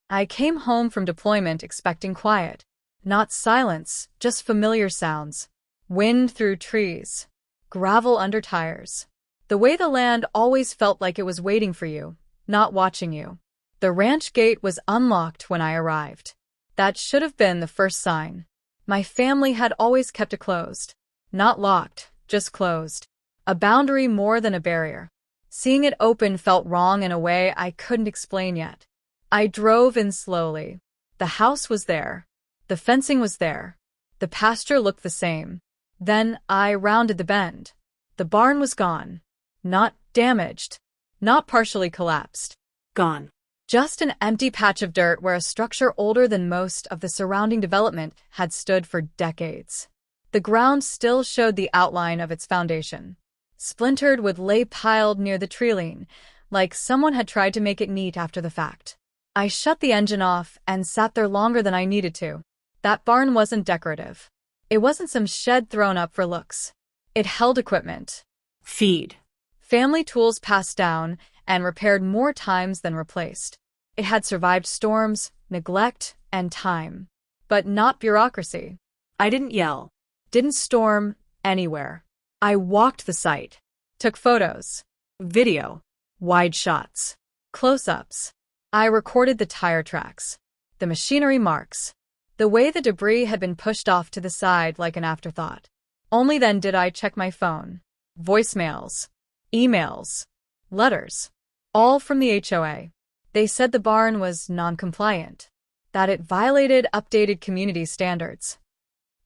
I came home from deployment expecting quiet. Not silence, just familiar sounds. Wind through trees. Gravel under tires. The way the land always felt like it was waiting for you, not watching you. The ranch gate was unlocked when I arrived. That should have been the first sign. My family had always kept it closed. Not locked, just closed. A boundary more than a barrier. Seeing it open felt wrong in a way I couldn't explain yet. I drove in slowly. The house was there. The fencing was there. The pasture looked the same. Then I rounded the bend. The barn was gone. Not damaged. Not partially collapsed. Gone. Just an empty patch of dirt where a structure older than most of the surrounding development had stood for decades. The ground still showed the outline of its foundation. Splintered wood lay piled near the treeline, like someone had tried to make it neat after the fact. I shut the engine off and sat there longer than I needed to. That barn wasn't decorative. It wasn't some shed thrown up for looks. It held equipment. Feed. Family tools passed down and repaired more times than replaced. It had survived storms, neglect, and time. But not bureaucracy. I didn't yell. Didn't storm anywhere. I walked the site. Took photos. Video. Wide shots. Close-ups. I recorded the tire tracks. The machinery marks. The way the debris had been pushed off to the side like an afterthought. Only then did I check my phone. Voicemails. Emails. Letters. All from the HOA. They said the barn was non-compliant. That it violated updated community standards.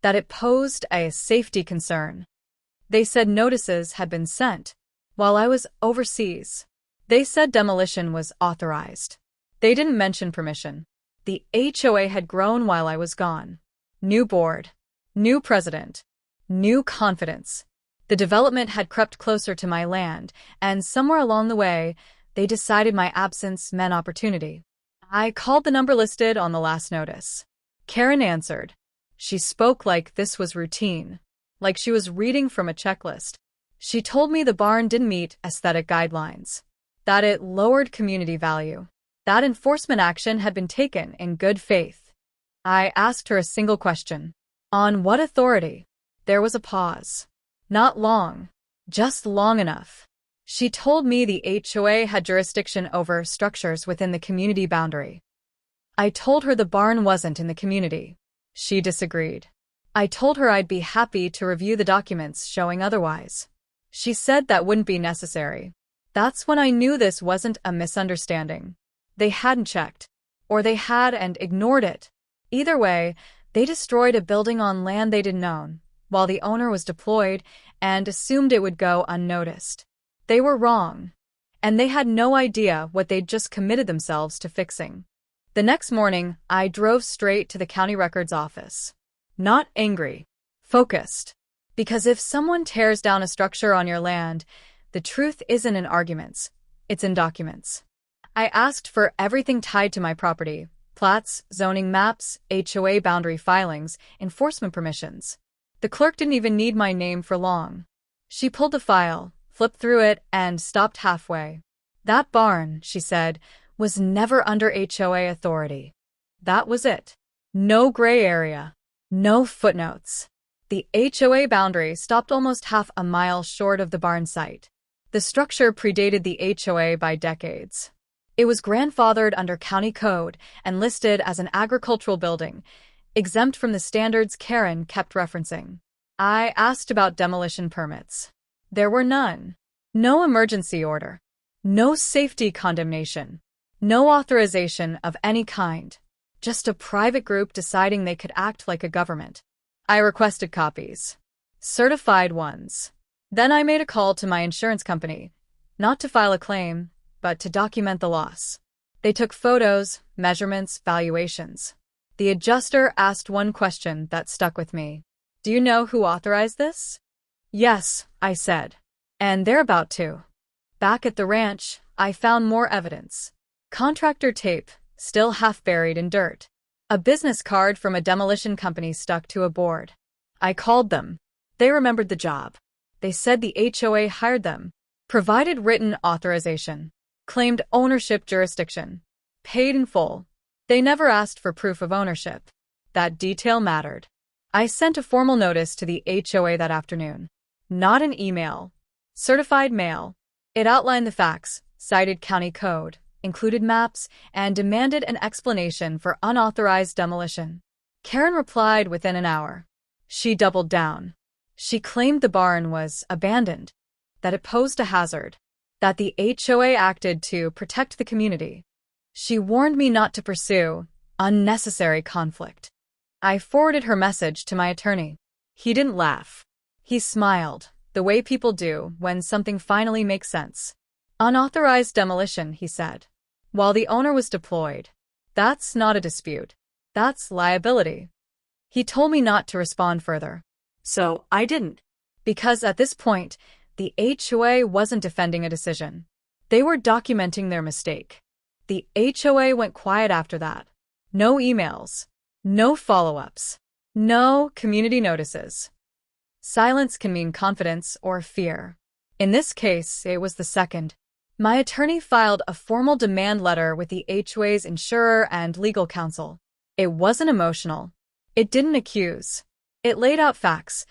That it posed a safety concern. They said notices had been sent while I was overseas. They said demolition was authorized. They didn't mention permission. The HOA had grown while I was gone. New board. New president. New confidence. The development had crept closer to my land, and somewhere along the way, they decided my absence meant opportunity. I called the number listed on the last notice. Karen answered. She spoke like this was routine, like she was reading from a checklist. She told me the barn didn't meet aesthetic guidelines, that it lowered community value, that enforcement action had been taken in good faith. I asked her a single question. On what authority? There was a pause. Not long, just long enough. She told me the HOA had jurisdiction over structures within the community boundary. I told her the barn wasn't in the community. She disagreed. I told her I'd be happy to review the documents showing otherwise. She said that wouldn't be necessary. That's when I knew this wasn't a misunderstanding. They hadn't checked. Or they had and ignored it. Either way, they destroyed a building on land they didn't own, while the owner was deployed and assumed it would go unnoticed. They were wrong. And they had no idea what they'd just committed themselves to fixing. The next morning, I drove straight to the county records office. Not angry. Focused. Because if someone tears down a structure on your land, the truth isn't in arguments. It's in documents. I asked for everything tied to my property. Plats, zoning maps, HOA boundary filings, enforcement permissions. The clerk didn't even need my name for long. She pulled the file, flipped through it, and stopped halfway. That barn, she said, was never under HOA authority. That was it. No gray area. No footnotes. The HOA boundary stopped almost half a mile short of the barn site. The structure predated the HOA by decades. It was grandfathered under county code and listed as an agricultural building, exempt from the standards Karen kept referencing. I asked about demolition permits. There were none. No emergency order. No safety condemnation. No authorization of any kind. Just a private group deciding they could act like a government. I requested copies. Certified ones. Then I made a call to my insurance company, not to file a claim, but to document the loss. They took photos, measurements, valuations. The adjuster asked one question that stuck with me. Do you know who authorized this? Yes, I said. And they're about to. Back at the ranch, I found more evidence. Contractor tape, still half buried in dirt. A business card from a demolition company stuck to a board. I called them. They remembered the job. They said the HOA hired them, provided written authorization, claimed ownership jurisdiction, paid in full. They never asked for proof of ownership. That detail mattered. I sent a formal notice to the HOA that afternoon. Not an email. Certified mail. It outlined the facts, cited county code, included maps, and demanded an explanation for unauthorized demolition. Karen replied within an hour. She doubled down. She claimed the barn was abandoned, that it posed a hazard, that the HOA acted to protect the community. She warned me not to pursue unnecessary conflict. I forwarded her message to my attorney. He didn't laugh. He smiled, the way people do when something finally makes sense. Unauthorized demolition, he said. While the owner was deployed. That's not a dispute. That's liability. He told me not to respond further. So I didn't. Because at this point, the HOA wasn't defending a decision. They were documenting their mistake. The HOA went quiet after that. No emails. No follow-ups. No community notices. Silence can mean confidence or fear. In this case, it was the second. My attorney filed a formal demand letter with the HOA's insurer and legal counsel. It wasn't emotional. It didn't accuse. It laid out facts: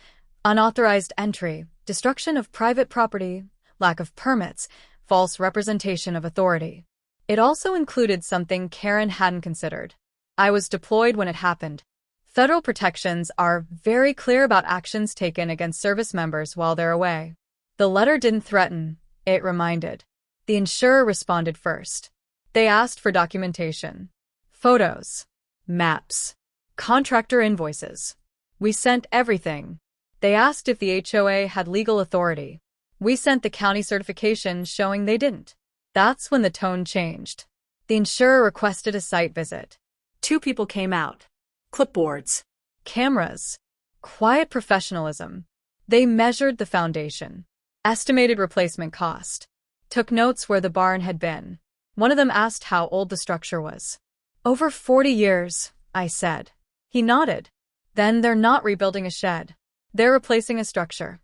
unauthorized entry, destruction of private property, lack of permits, false representation of authority. It also included something Karen hadn't considered. I was deployed when it happened. Federal protections are very clear about actions taken against service members while they're away. The letter didn't threaten, it reminded. The insurer responded first. They asked for documentation. Photos. Maps. Contractor invoices. We sent everything. They asked if the HOA had legal authority. We sent the county certification showing they didn't. That's when the tone changed. The insurer requested a site visit. 2 people came out. Clipboards. Cameras. Quiet professionalism. They measured the foundation. Estimated replacement cost. Took notes where the barn had been. One of them asked how old the structure was. Over 40 years, I said. He nodded. Then they're not rebuilding a shed. They're replacing a structure.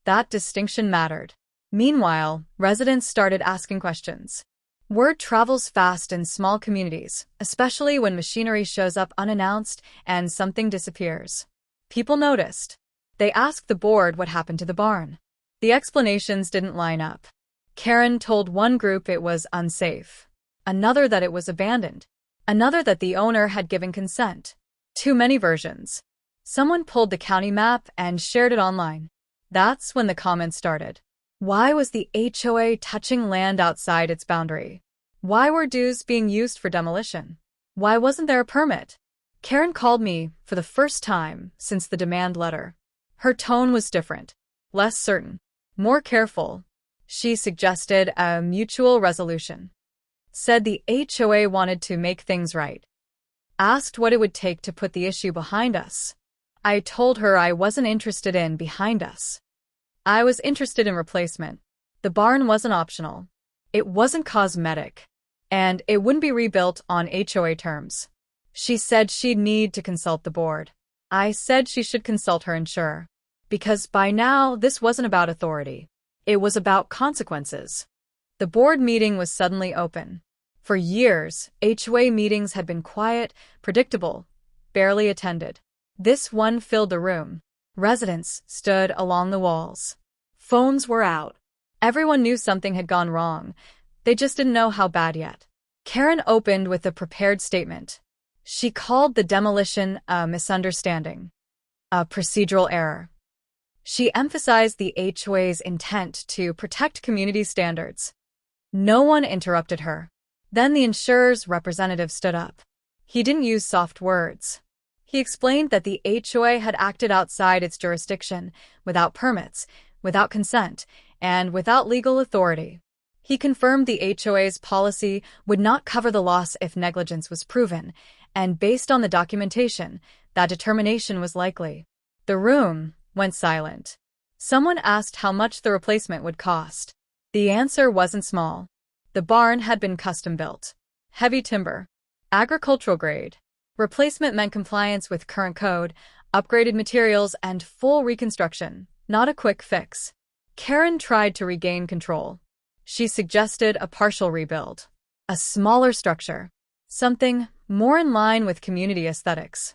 That distinction mattered. Meanwhile, residents started asking questions. Word travels fast in small communities, especially when machinery shows up unannounced and something disappears. People noticed. They asked the board what happened to the barn. The explanations didn't line up. Karen told one group it was unsafe, another that it was abandoned, another that the owner had given consent. Too many versions. Someone pulled the county map and shared it online. That's when the comments started. Why was the HOA touching land outside its boundary? Why were dues being used for demolition? Why wasn't there a permit? Karen called me for the first time since the demand letter. Her tone was different, less certain, more careful. She suggested a mutual resolution. Said the HOA wanted to make things right. Asked what it would take to put the issue behind us. I told her I wasn't interested in behind us. I was interested in replacement. The barn wasn't optional. It wasn't cosmetic. And it wouldn't be rebuilt on HOA terms. She said she'd need to consult the board. I said she should consult her insurer. Because by now, this wasn't about authority. It was about consequences. The board meeting was suddenly open. For years, HOA meetings had been quiet, predictable, barely attended. This one filled the room. Residents stood along the walls. Phones were out. Everyone knew something had gone wrong. They just didn't know how bad yet. Karen opened with a prepared statement. She called the demolition a misunderstanding, a procedural error. She emphasized the HOA's intent to protect community standards. No one interrupted her. Then the insurer's representative stood up. He didn't use soft words. He explained that the HOA had acted outside its jurisdiction, without permits, without consent, and without legal authority. He confirmed the HOA's policy would not cover the loss if negligence was proven, and based on the documentation, that determination was likely. The room went silent. Someone asked how much the replacement would cost. The answer wasn't small. The barn had been custom-built. Heavy timber. Agricultural grade. Replacement meant compliance with current code, upgraded materials, and full reconstruction, not a quick fix. Karen tried to regain control. She suggested a partial rebuild. A smaller structure. something more in line with community aesthetics.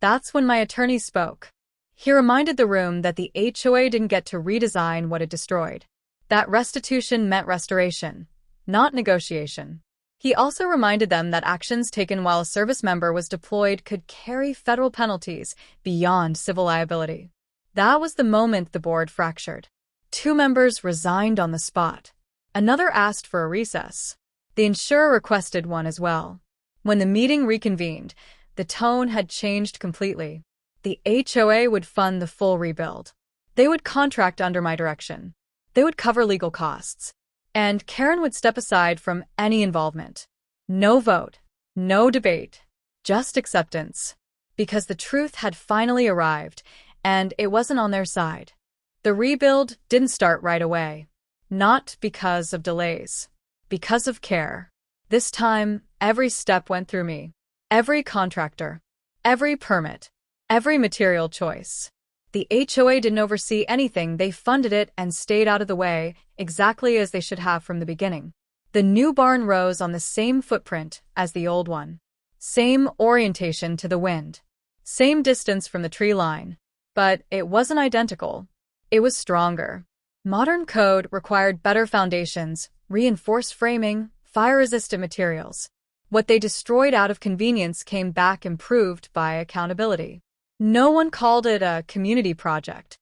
That's when my attorney spoke. He reminded the room that the HOA didn't get to redesign what it destroyed. That restitution meant restoration, not negotiation. He also reminded them that actions taken while a service member was deployed could carry federal penalties beyond civil liability. That was the moment the board fractured. 2 members resigned on the spot. Another asked for a recess. The insurer requested one as well. When the meeting reconvened, the tone had changed completely. The HOA would fund the full rebuild. They would contract under my direction. They would cover legal costs. And Karen would step aside from any involvement. No vote, no debate, just acceptance. Because the truth had finally arrived, and it wasn't on their side. The rebuild didn't start right away. Not because of delays. Because of care. This time, every step went through me. Every contractor. Every permit. Every material choice. The HOA didn't oversee anything, they funded it and stayed out of the way, exactly as they should have from the beginning. The new barn rose on the same footprint as the old one. Same orientation to the wind. Same distance from the tree line. But it wasn't identical. It was stronger. Modern code required better foundations, reinforced framing, fire-resistant materials. What they destroyed out of convenience came back improved by accountability. No one called it a community project.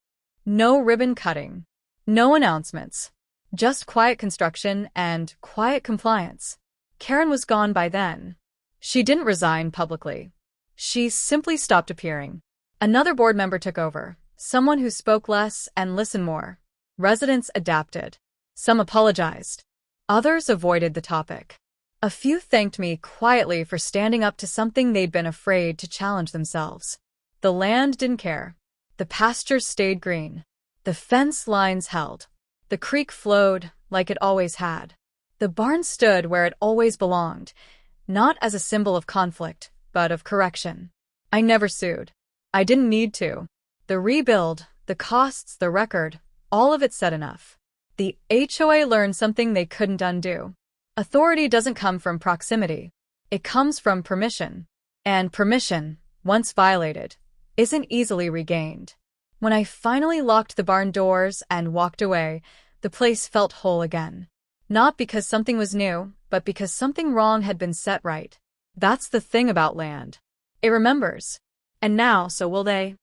No ribbon cutting. No announcements. Just quiet construction and quiet compliance. Karen was gone by then. She didn't resign publicly. She simply stopped appearing. Another board member took over, someone who spoke less and listened more. Residents adapted. Some apologized. Others avoided the topic. A few thanked me quietly for standing up to something they'd been afraid to challenge themselves. The land didn't care. The pastures stayed green. The fence lines held. The creek flowed like it always had. The barn stood where it always belonged, not as a symbol of conflict, but of correction. I never sued. I didn't need to. The rebuild, the costs, the record, all of it said enough. The HOA learned something they couldn't undo. Authority doesn't come from proximity. It comes from permission. And permission, once violated, isn't easily regained. When I finally locked the barn doors and walked away, the place felt whole again. Not because something was new, but because something wrong had been set right. That's the thing about land. It remembers. And now, so will they.